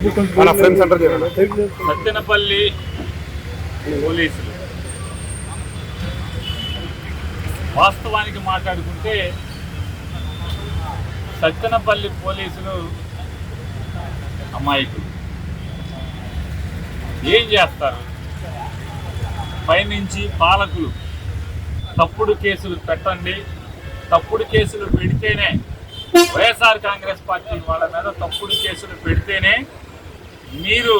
మన ఫ్రెండ్స్ అంటారు సత్తెనపల్లి పోలీసులు వాస్తవానికి మాట్లాడుకుంటే సత్తెనపల్లి పోలీసులు అమాయకులు. ఏం చేస్తారు? పైనుంచి పాలకులు తప్పుడు కేసులు పెట్టండి, తప్పుడు కేసులు పెడితేనే వైఎస్ఆర్ కాంగ్రెస్ పార్టీ వాళ్ళ మీద తప్పుడు కేసులు పెడితేనే మీరు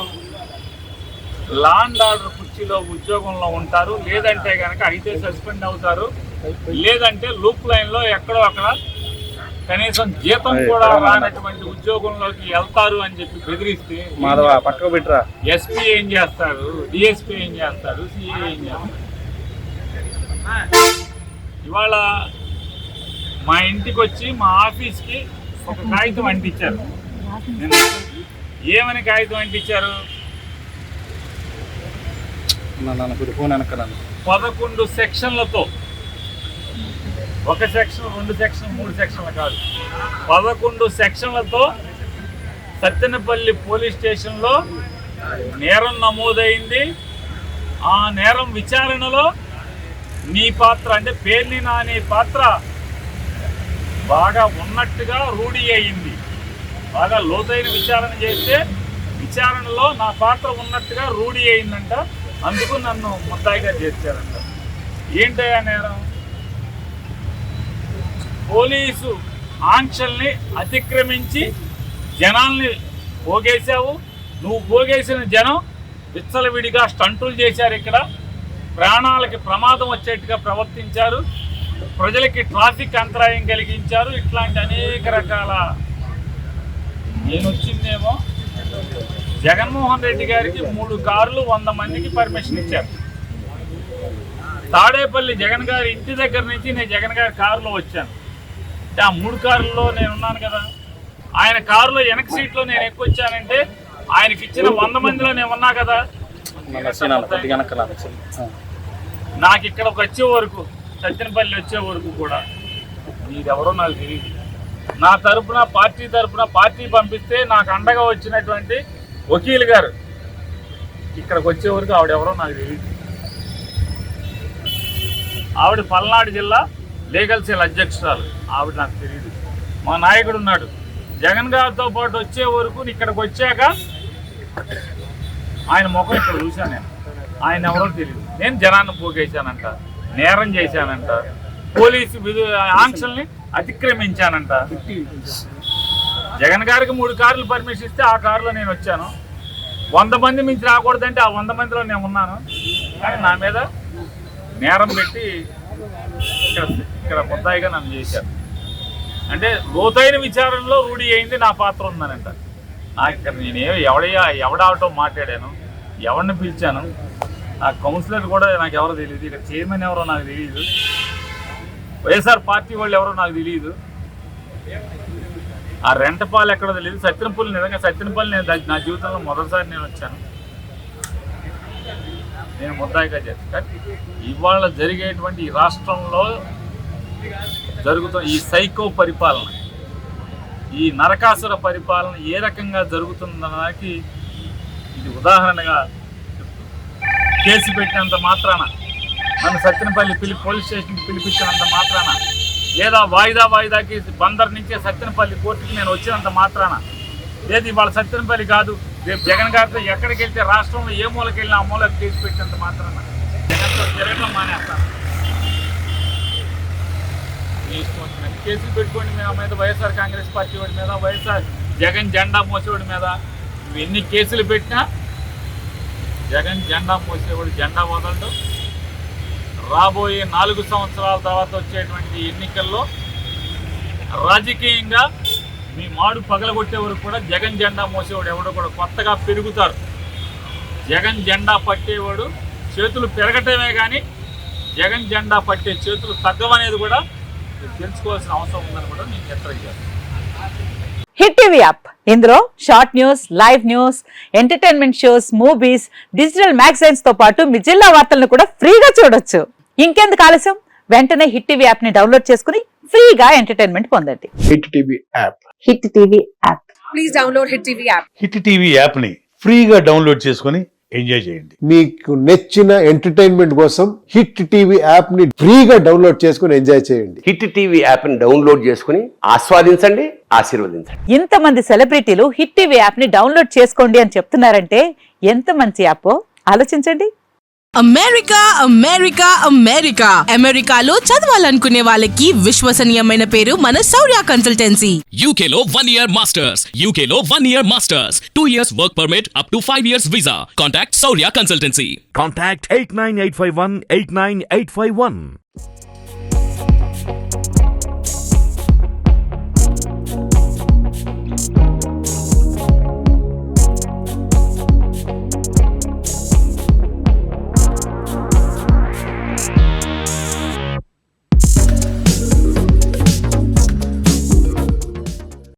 లా అండ్ ఆర్డర్ కుర్చీలో ఉద్యోగంలో ఉంటారు, లేదంటే కనుక అయితే సస్పెండ్ అవుతారు, లేదంటే లూప్ లైన్లో ఎక్కడో అక్కడ కనీసం జీతం కూడా రానటువంటి ఉద్యోగంలోకి వెళ్తారు అని చెప్పి బెదిరిస్తే ఎస్పీ ఏం చేస్తారు, డిఎస్పీ ఏం చేస్తారు, సిఏ ఏం చేస్తారు? ఇవాళ మా ఇంటికి వచ్చి మా ఆఫీస్కి ఒక కాగితం అంటించారు. ఏమని కాగితం అంటించారు? 11 సెక్షన్లతో, ఒక సెక్షన్ 2 సెక్షన్ 3 సెక్షన్లు కాదు, 11 సెక్షన్లతో సత్తెనపల్లి పోలీస్ స్టేషన్లో నేరం నమోదైంది. ఆ నేరం విచారణలో నీ పాత్ర అంటే పేర్ని నాని పాత్ర బాగా ఉన్నట్టుగా రూఢి అయింది. బాగా లోతైన విచారణ చేస్తే విచారణలో నా పాత్ర ఉన్నట్టుగా రూఢి అయిందంట. అందుకు నన్ను ముద్దాయిగా చేర్చారంట. ఏంటయ్యా నేరం? పోలీసు ఆంక్షల్ని అతిక్రమించి జనాల్ని పోగేశావు. నువ్వు పోగేసిన జనం విచ్చలవిడిగా స్టంటులు చేశారు. ఇక్కడ ప్రాణాలకి ప్రమాదం వచ్చేట్టుగా ప్రవర్తించారు, ప్రజలకి ట్రాఫిక్ అంతరాయం కలిగించారు. ఇట్లాంటి అనేక రకాల నేను వచ్చిందేమో జగన్మోహన్ రెడ్డి గారికి 3 కార్లు 100 మందికి పర్మిషన్ ఇచ్చారు. తాడేపల్లి జగన్ గారి ఇంటి దగ్గర నుంచి నేను జగన్ గారి కారులో వచ్చాను. ఆ 3 కార్లలో నేను ఉన్నాను కదా. ఆయన కారులో వెనక సీట్లో నేను ఎక్కువ వచ్చానంటే ఆయనకి ఇచ్చిన 100 మందిలో నేను ఉన్నా కదా. నాకు ఇక్కడికి వచ్చే వరకు, సత్తెనపల్లి వచ్చే వరకు కూడా మీరెవరో నాకు తెలియదు. నా తరపున పార్టీ పంపిస్తే నాకు అండగా వచ్చినటువంటి వకీల్ గారు ఇక్కడికి వచ్చే వరకు ఆవిడెవరో నాకు తెలియదు. ఆవిడ పల్నాడు జిల్లా లీగల్ సెల్ అధ్యక్షురాలు, ఆవిడ నాకు తెలియదు. మా నాయకుడు ఉన్నాడు. జగన్ గారితో పాటు వచ్చే వరకు ఇక్కడికి వచ్చాక ఆయన ముఖం ఇక్కడ చూశాను నేను. ఆయన ఎవరో తెలియదు. నేను జనాన్ని పోగేశానంట, నేరం చేశానంట, పోలీసు ఆంక్షల్ని అతిక్రమించానంట. జగన్ గారికి 3 కార్లు పర్మిషన్ ఇస్తే ఆ కారులో నేను వచ్చాను. 100 మంది మించి రాకూడదంటే ఆ 100 మందిలో నేను ఉన్నాను. కానీ నా మీద నేరం పెట్టి ఇక్కడ ముద్దాయిగా నన్ను చేశారు. అంటే లోతైన విచారణలో రూఢి అయింది నా పాత్ర ఉందనంట. నాకు ఇక్కడ నేనేమో ఎవడావటో మాట్లాడాను, ఎవరిని పిలిచాను, ఆ కౌన్సిలర్ కూడా నాకు ఎవరో తెలియదు, ఇక్కడ చైర్మన్ ఎవరో నాకు తెలియదు, వైఎస్ఆర్ పార్టీ వాళ్ళు ఎవరో నాకు తెలియదు, ఆ రెంటపాలు ఎక్కడో తెలియదు. సత్తెనపల్లి నిజంగా సత్తెనపల్లి నా జీవితంలో మొదటిసారి నేను వచ్చాను. నేను ముద్దాయిగా చేస్తాను. కానీ ఇవాళ జరిగేటువంటి ఈ రాష్ట్రంలో జరుగుతున్న ఈ సైకో పరిపాలన, ఈ నరకాసుర పరిపాలన ఏ రకంగా జరుగుతుందనడానికి ఇది ఉదాహరణగా కేసు పెట్టినంత మాత్రాన, నన్ను సత్తెనపల్లి పోలీస్ స్టేషన్కి పిలిపించినంత మాత్రాన, లేదా వాయిదాకి బందర్ నుంచే సత్తెనపల్లి కోర్టుకి నేను వచ్చినంత మాత్రాన, లేదు ఇవాళ సత్తెనపల్లి కాదు రేపు జగన్ గారితో ఎక్కడికి వెళ్తే రాష్ట్రంలో ఏ మూలకి వెళ్ళినా ఆ మూలకి కేసు పెట్టినంత మాత్రాన జగన్తో తిరగడం మానేస్తాను. కేసులు పెట్టుకోండి మీ మీద, వైఎస్ఆర్ కాంగ్రెస్ పార్టీ వాడి మీద, వైఎస్ఆర్ జగన్ జెండా మోసేవాడి మీద. నువ్వు ఎన్ని కేసులు పెట్టినా జగన్ జెండా మోసేవాడు జెండా వదలడు. రాబోయే 4 సంవత్సరాల తర్వాత వచ్చేటువంటి ఎన్నికల్లో రాజకీయంగా మీ మాడు పగలగొట్టే వరకు కూడా జగన్ జెండా మోసేవాడు ఎవడో కూడా కొత్తగా పెరుగుతారు. జగన్ జెండా పట్టేవాడు చేతులు పెరగటమే కానీ జగన్ జెండా పట్టే చేతులు తగ్గవనేది కూడా తెలుసుకోవాల్సిన అవసరం ఉందని కూడా నేను హెచ్చరించాను. హిట్ టీవీ యాప్, ఇందులో short news, live news, entertainment shows, movies, digital magazines తో పాటు మీ జిల్లా వార్తలను కూడా ఫ్రీగా చూడొచ్చు. ఇంకెందుకు ఆలస్యం? వెంటనే హిట్ టీవీ యాప్ ని డౌన్లోడ్ చేసుకుని ఫ్రీగా ఎంటర్టైన్మెంట్ పొందండి. Hit TV app. Hit TV app. please download Hit TV app. Hit TV యాప్ని ఫ్రీగా డౌన్లోడ్ చేసుకొని ఎంజాయ్ చేయండి. మీకు నచ్చిన ఎంటర్టైన్మెంట్ కోసం హిట్ టీవీ యాప్ ని ఫ్రీగా డౌన్లోడ్ చేసుకుని ఎంజాయ్ చేయండి. హిట్ టీవీ యాప్ని డౌన్లోడ్ చేసుకుని ఆస్వాదించండి, ఆశీర్వదించండి. ఇంతమంది సెలబ్రిటీలు హిట్ టీవీ యాప్ ని డౌన్లోడ్ చేసుకోండి అని చెప్తున్నారంటే ఎంత మంచి యాప్ ఆలోచించండి. అమెరికా అమెరికా అమెరికా అమెరికాలో చదవాలనుకునే వాళ్ళకి విశ్వసనీయమైన పేరు మన శౌర్య కన్సల్టెన్సీ. UK లో 1 year masters. UK లో 1 year masters. 2 years work permit up to 5 years visa. Contact Saurya Consultancy. Contact 89851 89851.